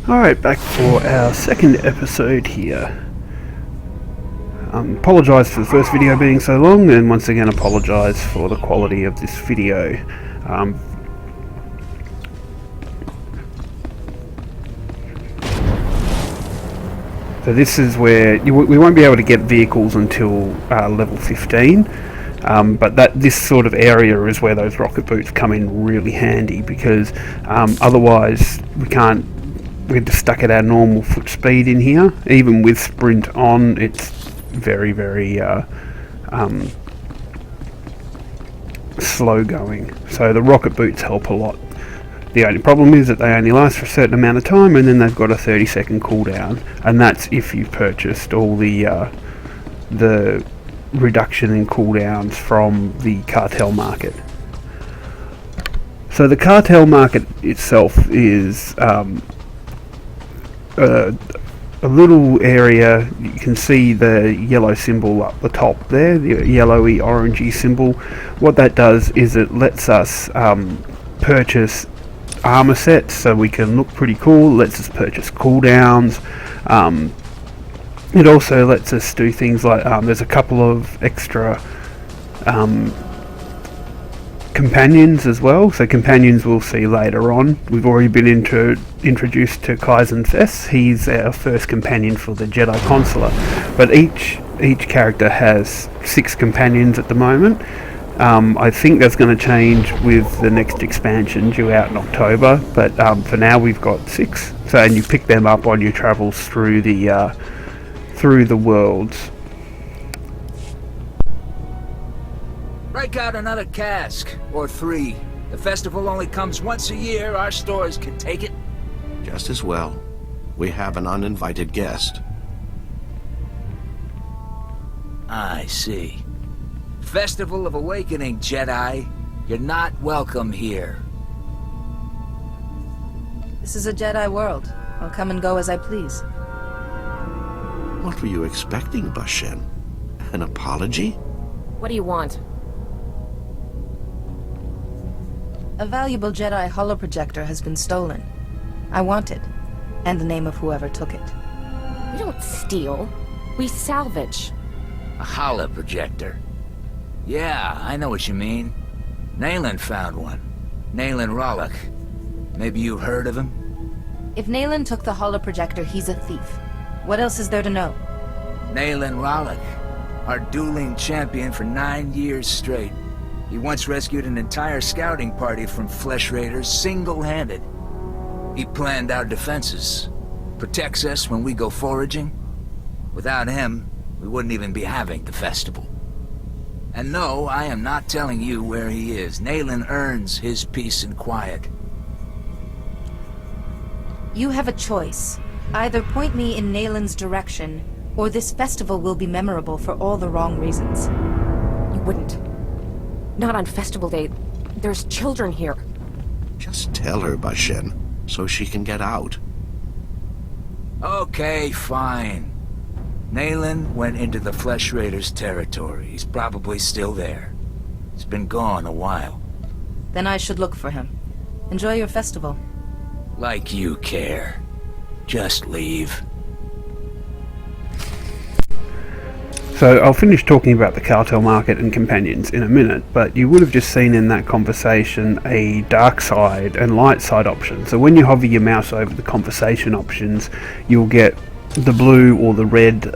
Alright, back for our second episode here. Apologise for the first video being so long, and once again apologise for the quality of this video. So this is where we won't be able to get vehicles until level 15, but this sort of area is where those rocket boots come in really handy, because otherwise we're just stuck at our normal foot speed in here. Even with sprint on, it's very, very slow going. So the rocket boots help a lot. The only problem is that they only last for a certain amount of time, and then they've got a 30-second cooldown, and that's if you've purchased all the reduction in cooldowns from the Cartel market. So the Cartel market itself is a little area. You can see the yellow symbol up the top there, the yellowy orangey symbol. What that does is it lets us purchase armor sets so we can look pretty cool. It lets us purchase cooldowns. It also lets us do things like there's a couple of extra companions as well. So companions we'll see later on. We've already been introduced to Kaizen Fess. He's our first companion for the Jedi Consular. But each character has 6 companions at the moment. I think that's going to change with the next expansion due out in October. But for now we've got 6. So, and you pick them up on your travels through the worlds. Break out another cask, or 3. The festival only comes once a year. Our stores can take it. Just as well. We have an uninvited guest. I see. Festival of Awakening, Jedi. You're not welcome here. This is a Jedi world. I'll come and go as I please. What were you expecting, Bashen? An apology? What do you want? A valuable Jedi holoprojector has been stolen. I want it, and the name of whoever took it. We don't steal. We salvage. A holoprojector. Yeah, I know what you mean. Nayland found one. Nayland Rollock. Maybe you've heard of him? If Nayland took the holoprojector, he's a thief. What else is there to know? Nayland Rollock, our dueling champion for 9 years straight. He once rescued an entire scouting party from flesh raiders single-handed. He planned our defenses, protects us when we go foraging. Without him, we wouldn't even be having the festival. And no, I am not telling you where he is. Nayland earns his peace and quiet. You have a choice. Either point me in Nayland's direction, or this festival will be memorable for all the wrong reasons. You wouldn't. Not on festival day. There's children here. Just tell her, Bashen, so she can get out. Okay, fine. Nayland went into the Flesh Raiders' territory. He's probably still there. He's been gone a while. Then I should look for him. Enjoy your festival. Like you care. Just leave. So I'll finish talking about the Cartel market and companions in a minute, but you would have just seen in that conversation a dark side and light side option. So when you hover your mouse over the conversation options, you'll get the blue or the red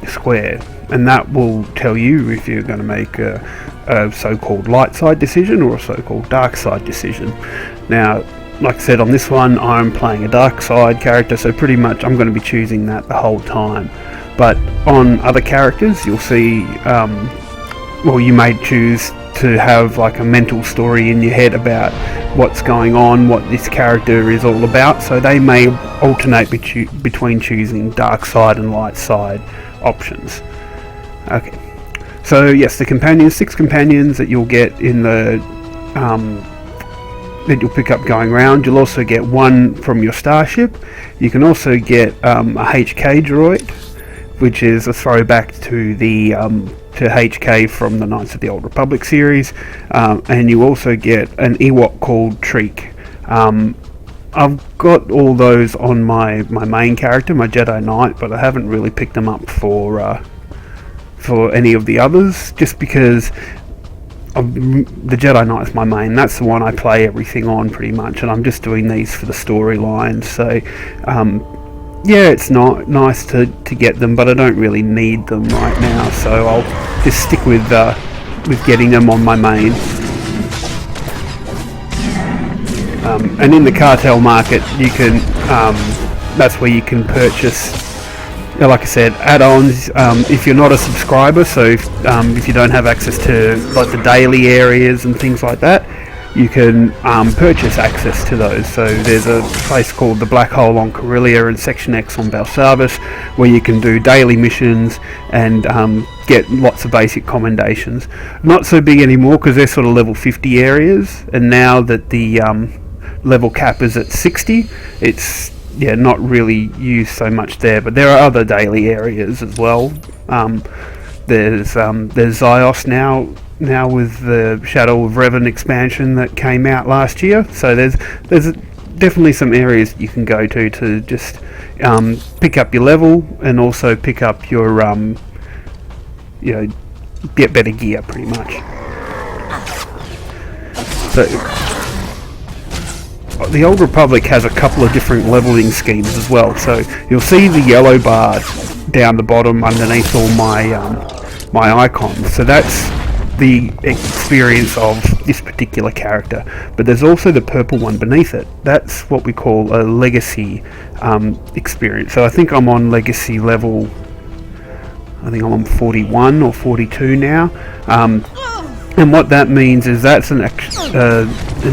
square, and that will tell you if you're going to make a so-called light side decision or a so-called dark side decision. Now, like I said, on this one I'm playing a dark side character, so pretty much I'm going to be choosing that the whole time. But on other characters you'll see, well, you may choose to have like a mental story in your head about what's going on, what this character is all about, so they may alternate between choosing dark side and light side options. Okay, so yes, the companions, 6 companions that you'll get in the that you'll pick up going around. You'll also get 1 from your starship. You can also get a HK droid, which is a throwback to the to HK from the Knights of the Old Republic series, and you also get an Ewok called Treek. I've got all those on my main character, my Jedi Knight, but I haven't really picked them up for any of the others, just because the Jedi Knight is my main. That's the one I play everything on pretty much, and I'm just doing these for the storyline. So yeah, it's not nice to get them, but I don't really need them right now, so I'll just stick with getting them on my main. And in the Cartel market, you can that's where you can purchase, like I said, add-ons if you're not a subscriber. So if you don't have access to like the daily areas and things like that, you can purchase access to those. So there's a place called the Black Hole on Corellia and Section X on Balsarvis, where you can do daily missions and get lots of basic commendations. Not so big anymore because they're sort of level 50 areas, and now that the level cap is at 60, it's not really used so much there. But there are other daily areas as well. There's Zios now with the Shadow of Revan expansion that came out last year. So there's definitely some areas you can go to just pick up your level and also pick up your get better gear pretty much. So the Old Republic has a couple of different leveling schemes as well. So you'll see the yellow bar down the bottom underneath all my icons. So that's the experience of this particular character. But there's also the purple one beneath it. That's what we call a legacy experience. So I think I'm on legacy level, I think I'm on 41 or 42 now. And what that means is that's an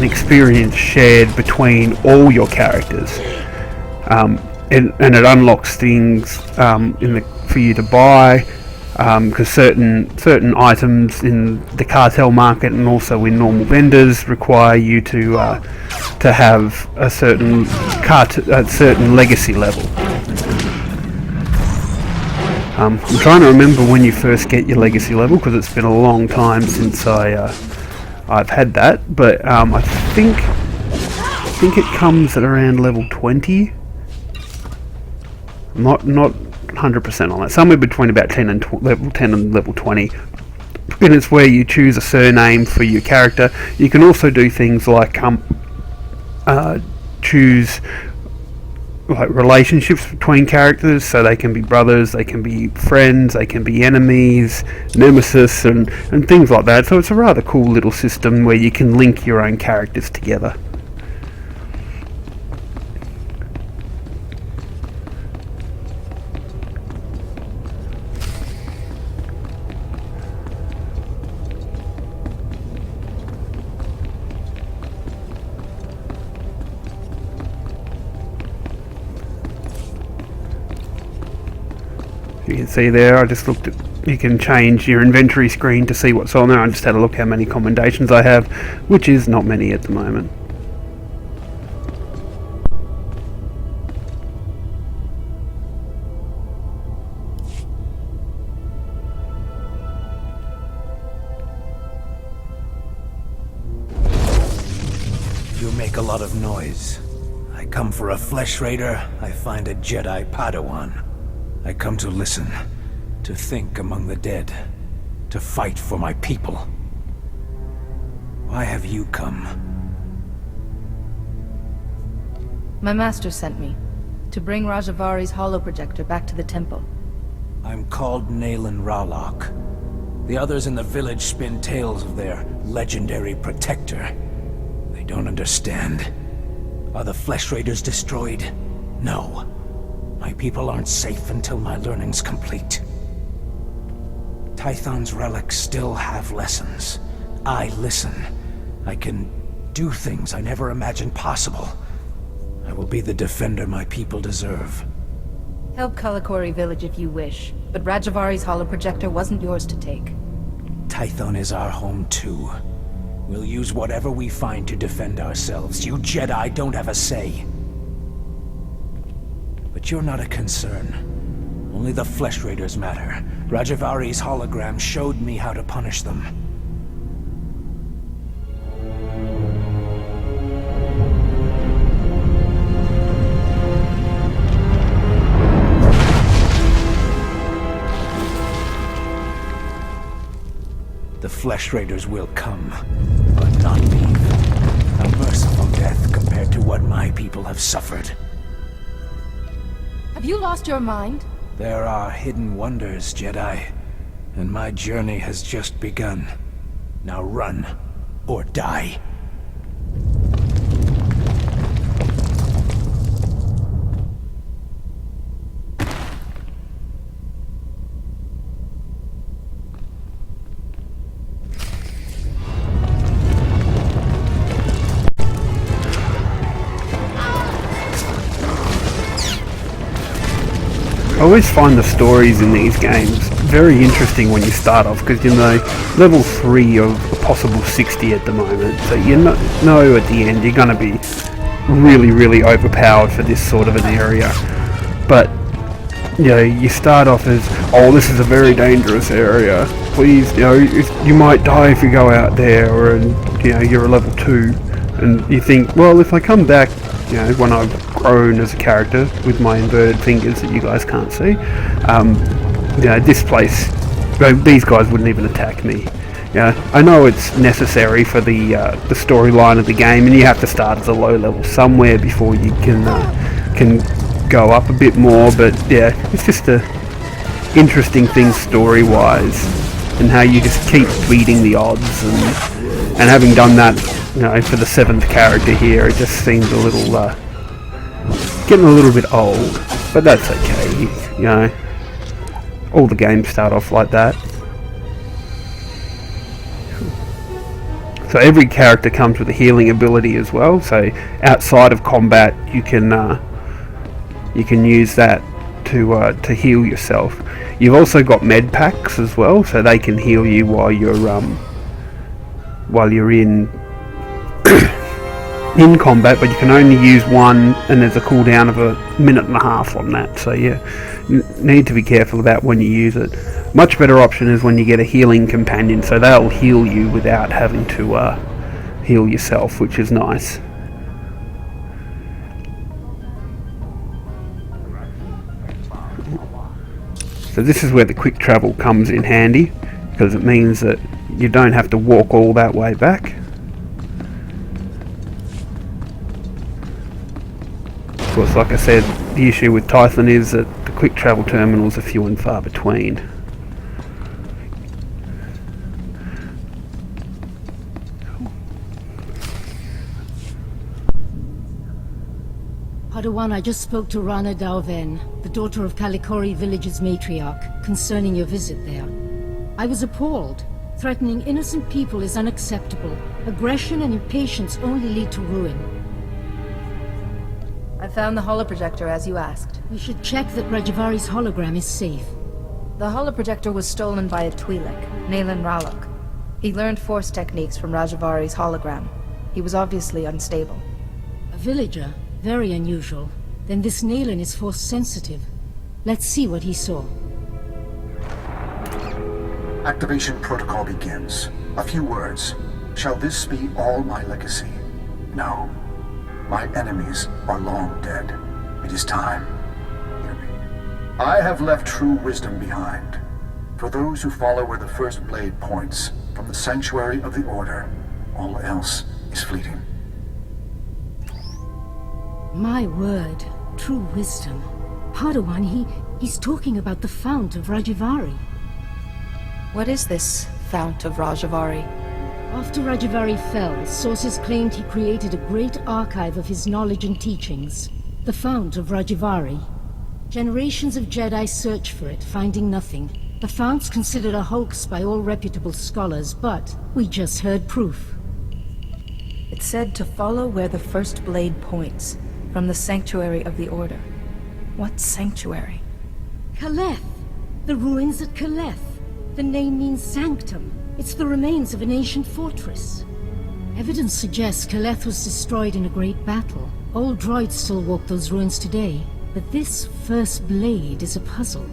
experience shared between all your characters, and it unlocks things for you to buy, because certain items in the Cartel market and also in normal vendors require you to have a certain legacy level. I'm trying to remember when you first get your legacy level, because it's been a long time since I've had that, but I think it comes at around level 20. Not 100% on that. Somewhere between about level 10 and level 20. And it's where you choose a surname for your character. You can also do things like choose like relationships between characters, so they can be brothers, they can be friends, they can be enemies, nemesis, and things like that. So it's a rather cool little system where you can link your own characters together. You can see there, I just looked at, you can change your inventory screen to see what's on there. I just had a look how many commendations I have, which is not many at the moment. You make a lot of noise. I come for a flesh raider, I find a Jedi Padawan. I come to listen, to think among the dead, to fight for my people. Why have you come? My master sent me to bring Rajavari's holoprojector back to the temple. I'm called Nayland Ralok. The others in the village spin tales of their legendary protector. They don't understand. Are the flesh raiders destroyed? No. My people aren't safe until my learning's complete. Tython's relics still have lessons. I listen. I can do things I never imagined possible. I will be the defender my people deserve. Help Kalakori village if you wish, but Rajavari's holoprojector wasn't yours to take. Tython is our home too. We'll use whatever we find to defend ourselves. You Jedi don't have a say. But you're not a concern. Only the flesh raiders matter. Rajavari's hologram showed me how to punish them. The Flesh Raiders will come, but not leave. A merciful death compared to what my people have suffered. Have you lost your mind? There are hidden wonders, Jedi, and my journey has just begun. Now run, or die. I always find the stories in these games very interesting when you start off, because you know, level 3 of a possible 60 at the moment, so you know at the end you're going to be really overpowered for this sort of an area. But you know, you start off as, oh, this is a very dangerous area, please, you know, you might die if you go out there, or you know, you're a level 2, and you think, well, if I come back, you know, when I've grown as a character with my inverted fingers that you guys can't see, you know, this place, these guys wouldn't even attack me. Yeah, I know it's necessary for the storyline of the game, and you have to start as a low level somewhere before you can go up a bit more. But yeah, it's just a interesting thing story-wise, and how you just keep beating the odds, and having done that, you know, for the 7th character here, it just seems a little getting a little bit old. But that's okay, you know. All the games start off like that. So every character comes with a healing ability as well. So outside of combat, you can use that to heal yourself. You've also got med packs as well, so they can heal you while you're in in combat, but you can only use one, and there's a cooldown of 1.5 minutes on that. So yeah, need to be careful about when you use it. Much better option is when you get a healing companion, so they'll heal you without having to heal yourself, which is nice. So this is where the quick travel comes in handy, because it means that you don't have to walk all that way back. Of course, like I said, the issue with Tython is that the quick travel terminals are few and far between. Padawan, I just spoke to Rana Dalven, the daughter of Kalikori village's matriarch, concerning your visit there. I was appalled. Threatening innocent people is unacceptable. Aggression and impatience only lead to ruin. I found the holoprojector as you asked. We should check that Rajavari's hologram is safe. The holoprojector was stolen by a Twi'lek, Naylan Ralok. He learned force techniques from Rajavari's hologram. He was obviously unstable. A villager? Very unusual. Then this Naylan is force sensitive. Let's see what he saw. Activation protocol begins. A few words. Shall this be all my legacy? No. My enemies are long dead. It is time. Hear me. I have left true wisdom behind. For those who follow where the first blade points, from the sanctuary of the Order, all else is fleeting. My word. True wisdom. Padawan, he's talking about the Fount of Rajavari. What is this Fount of Rajavari? After Rajavari fell, sources claimed he created a great archive of his knowledge and teachings. The Fount of Rajavari. Generations of Jedi searched for it, finding nothing. The Fount's considered a hoax by all reputable scholars, but we just heard proof. It said to follow where the first blade points, from the sanctuary of the Order. What sanctuary? Kaleth! The ruins at Kaleth. The name means sanctum. It's the remains of an ancient fortress. Evidence suggests Kaleth was destroyed in a great battle. Old droids still walk those ruins today, but this first blade is a puzzle.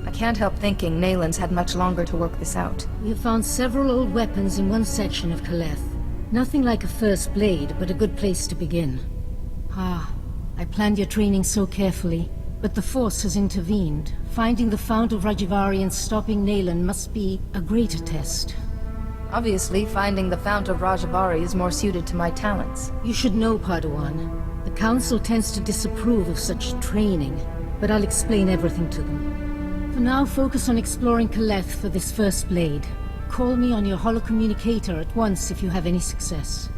I can't help thinking Naylan's had much longer to work this out. We have found several old weapons in one section of Kaleth. Nothing like a first blade, but a good place to begin. Ah, I planned your training so carefully. But the Force has intervened. Finding the Fount of Rajivari and stopping Nayland must be a greater test. Obviously, finding the Fount of Rajivari is more suited to my talents. You should know, Padawan. The Council tends to disapprove of such training, but I'll explain everything to them. For now, focus on exploring Kaleth for this first blade. Call me on your holocommunicator at once if you have any success.